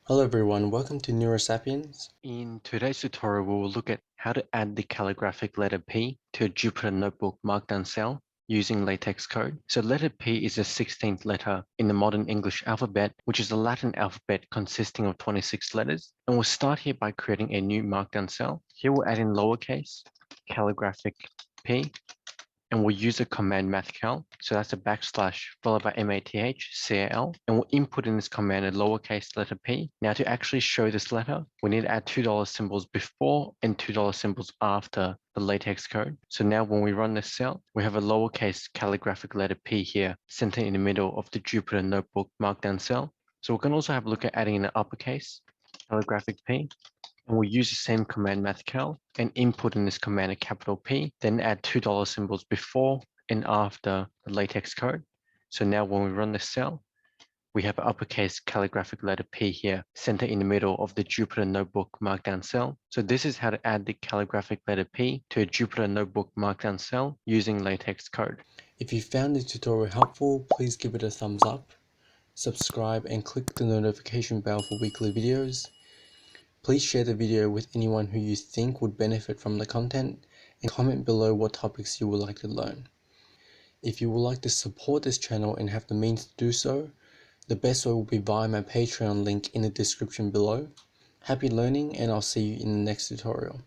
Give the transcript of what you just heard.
Hello everyone, welcome to Neurosapiens. In today's tutorial, we will look at how to add the calligraphic letter P to a Jupyter Notebook Markdown cell using LaTeX code. So letter P is the 16th letter in the modern English alphabet, which is a Latin alphabet consisting of 26 letters. And we'll start here by creating a new Markdown cell. Here we'll add in lowercase calligraphic P, and we'll use the command mathcal. So that's a backslash followed by mathcal, and we'll input in this command a lowercase letter p. Now to actually show this letter, we need to add $2 symbols before and $2 symbols after the LaTeX code. So now when we run this cell, we have a lowercase calligraphic letter p here, centered in the middle of the Jupyter Notebook Markdown cell. So we can also have a look at adding in an uppercase calligraphic p, and we'll use the same command mathcal and input in this command a capital P, then add $2 symbols before and after the LaTeX code. So now when we run this cell, we have an uppercase calligraphic letter P here, centered in the middle of the Jupyter Notebook Markdown cell. So this is how to add the calligraphic letter P to a Jupyter Notebook Markdown cell using LaTeX code. If you found this tutorial helpful, please give it a thumbs up, subscribe and click the notification bell for weekly videos. Please share the video with anyone who you think would benefit from the content and comment below what topics you would like to learn. If you would like to support this channel and have the means to do so, the best way will be via my Patreon link in the description below. Happy learning and I'll see you in the next tutorial.